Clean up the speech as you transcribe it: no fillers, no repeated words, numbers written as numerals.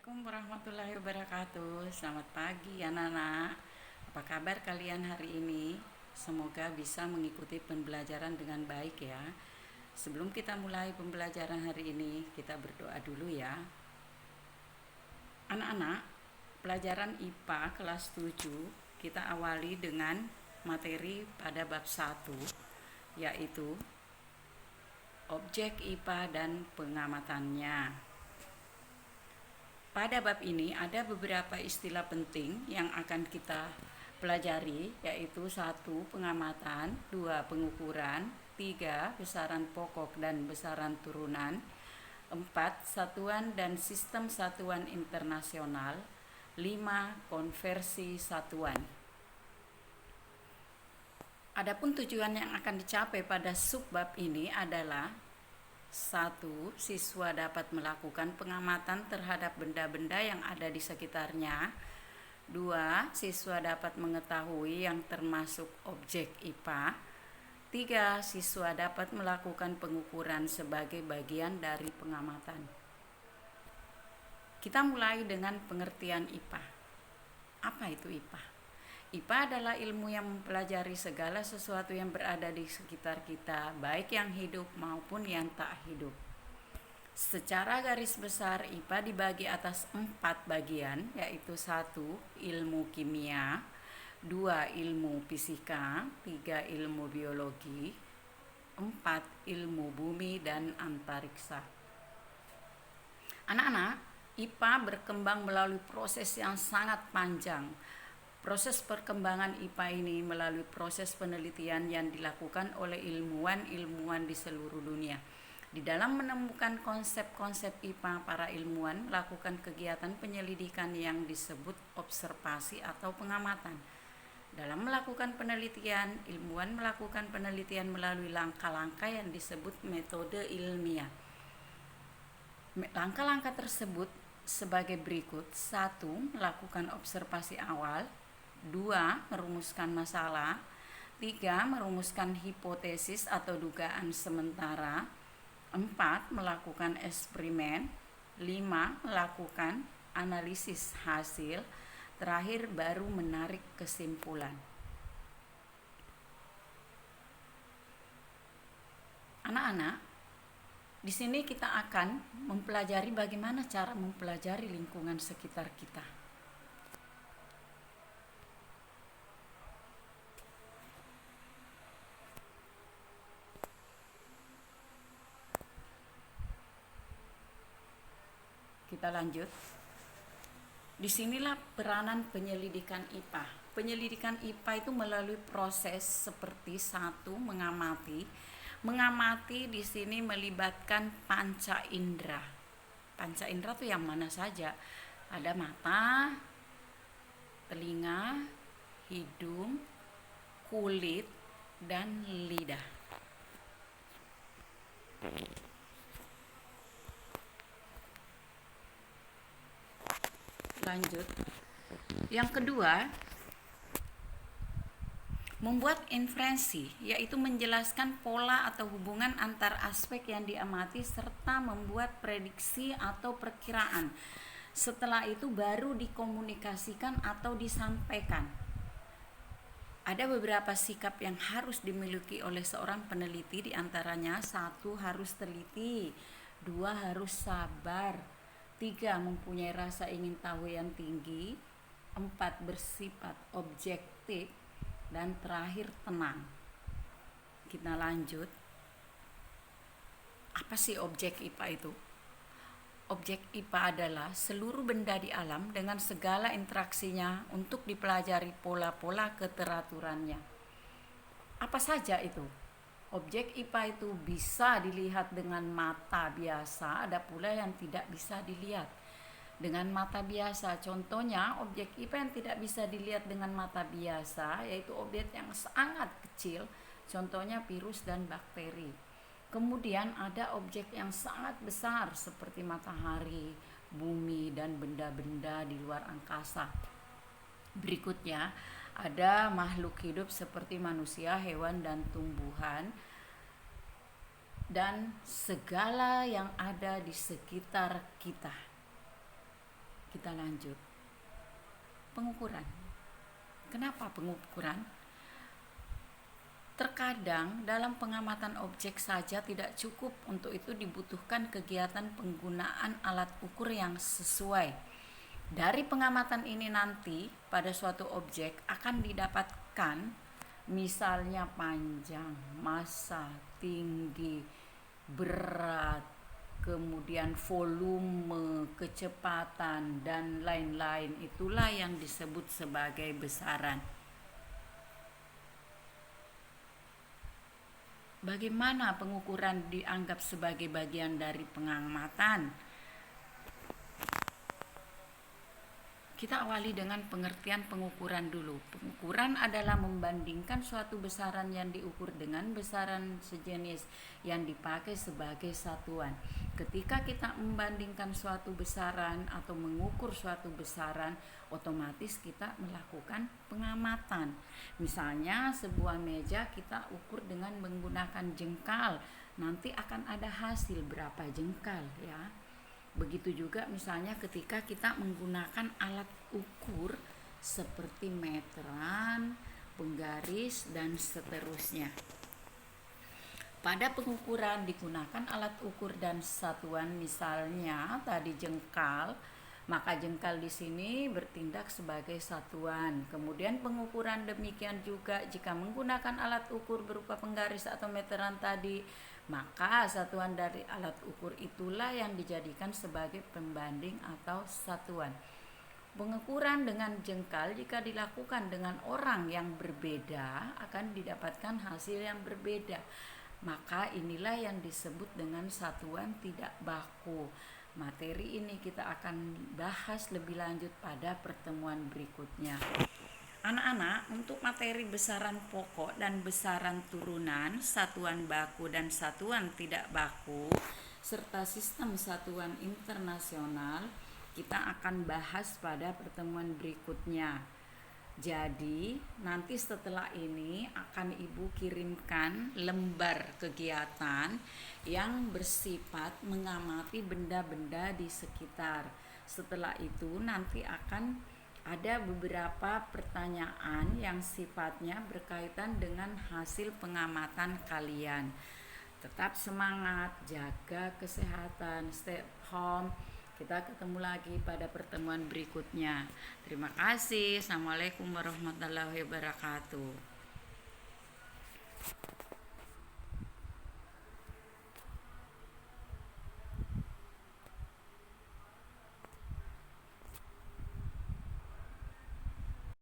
Assalamualaikum warahmatullahi wabarakatuh. Selamat pagi anak-anak. Apa kabar kalian hari ini? Semoga bisa mengikuti pembelajaran dengan baik ya. Sebelum kita mulai pembelajaran hari ini, kita berdoa dulu ya. Anak-anak, pelajaran IPA kelas 7 kita awali dengan materi pada bab 1, yaitu objek IPA dan pengamatannya. Pada bab ini ada beberapa istilah penting yang akan kita pelajari, yaitu 1. Pengamatan, 2. Pengukuran, 3. Besaran pokok dan besaran turunan, 4. Satuan dan sistem satuan internasional, 5. Konversi satuan. Adapun tujuan yang akan dicapai pada subbab ini adalah 1. Siswa dapat melakukan pengamatan terhadap benda-benda yang ada di sekitarnya. 2. Siswa dapat mengetahui yang termasuk objek IPA. 3. Siswa dapat melakukan pengukuran sebagai bagian dari pengamatan. Kita mulai dengan pengertian IPA. Apa itu IPA? IPA adalah ilmu yang mempelajari segala sesuatu yang berada di sekitar kita, baik yang hidup maupun yang tak hidup. Secara garis besar, IPA dibagi atas 4 bagian, yaitu 1. Ilmu kimia, 2. Ilmu fisika, 3. Ilmu biologi, 4. Ilmu bumi dan antariksa. Anak-anak, IPA berkembang melalui proses yang sangat panjang. Proses perkembangan IPA ini melalui proses penelitian yang dilakukan oleh ilmuwan-ilmuwan di seluruh dunia. Di dalam menemukan konsep-konsep IPA, para ilmuwan melakukan kegiatan penyelidikan yang disebut observasi atau pengamatan. Dalam melakukan penelitian, ilmuwan melakukan penelitian melalui langkah-langkah yang disebut metode ilmiah. Langkah-langkah tersebut sebagai berikut. 1. Melakukan observasi awal. 2. Merumuskan masalah. 3. Merumuskan hipotesis atau dugaan sementara. 4. Melakukan eksperimen. 5. Melakukan analisis hasil. Terakhir baru menarik kesimpulan. Anak-anak, di sini kita akan mempelajari bagaimana cara mempelajari lingkungan sekitar kita. Kita lanjut. Disinilah peranan penyelidikan IPA. Penyelidikan IPA itu melalui proses seperti 1. Mengamati. Mengamati di sini melibatkan panca indera. Panca indera itu yang mana saja? Ada mata, telinga, hidung, kulit, dan lidah. Lanjut. Yang kedua, membuat inferensi, yaitu menjelaskan pola atau hubungan antar aspek yang diamati serta membuat prediksi atau perkiraan. Setelah itu baru dikomunikasikan atau disampaikan. Ada beberapa sikap yang harus dimiliki oleh seorang peneliti, diantaranya 1. Harus teliti, 2. Harus sabar, 3. Mempunyai rasa ingin tahu yang tinggi, 4. Bersifat objektif, dan terakhir tenang. Kita lanjut. Apa sih objek IPA itu? Objek IPA adalah seluruh benda di alam dengan segala interaksinya untuk dipelajari pola-pola keteraturannya. Apa saja itu? Objek IPA itu bisa dilihat dengan mata biasa, ada pula yang tidak bisa dilihat dengan mata biasa. Contohnya objek IPA yang tidak bisa dilihat dengan mata biasa yaitu objek yang sangat kecil, contohnya virus dan bakteri. Kemudian ada objek yang sangat besar seperti matahari, bumi, dan benda-benda di luar angkasa. Berikutnya ada makhluk hidup seperti manusia, hewan, dan tumbuhan, dan segala yang ada di sekitar kita. kita lanjut. Pengukuran. Kenapa pengukuran? Terkadang dalam pengamatan objek saja tidak cukup, untuk itu dibutuhkan kegiatan penggunaan alat ukur yang sesuai. Dari pengamatan ini nanti pada suatu objek akan didapatkan misalnya panjang, massa, tinggi, berat, kemudian volume, kecepatan, dan lain-lain. Itulah yang disebut sebagai besaran. Bagaimana pengukuran dianggap sebagai bagian dari pengamatan? Kita awali dengan pengertian pengukuran dulu. Pengukuran adalah membandingkan suatu besaran yang diukur dengan besaran sejenis yang dipakai sebagai satuan. Ketika kita membandingkan suatu besaran atau mengukur suatu besaran, otomatis kita melakukan pengamatan. Misalnya sebuah meja kita ukur dengan menggunakan jengkal, nanti akan ada hasil berapa jengkal ya. Begitu juga misalnya ketika kita menggunakan alat ukur seperti meteran, penggaris, dan seterusnya. Pada pengukuran digunakan alat ukur dan satuan, misalnya tadi jengkal, maka jengkal di sini bertindak sebagai satuan. Kemudian pengukuran demikian juga jika menggunakan alat ukur berupa penggaris atau meteran tadi, maka satuan dari alat ukur itulah yang dijadikan sebagai pembanding atau satuan. Pengukuran dengan jengkal jika dilakukan dengan orang yang berbeda akan didapatkan hasil yang berbeda. Maka inilah yang disebut dengan satuan tidak baku. Materi ini kita akan bahas lebih lanjut pada pertemuan berikutnya. Anak-anak, untuk materi besaran pokok dan besaran turunan, satuan baku dan satuan tidak baku, serta sistem satuan internasional, kita akan bahas pada pertemuan berikutnya. Jadi, nanti setelah ini akan Ibu kirimkan lembar kegiatan yang bersifat mengamati benda-benda di sekitar. Setelah itu nanti akan ada beberapa pertanyaan yang sifatnya berkaitan dengan hasil pengamatan kalian. Tetap semangat, jaga kesehatan, stay home. Kita ketemu lagi pada pertemuan berikutnya. Terima kasih. Assalamualaikum warahmatullahi wabarakatuh.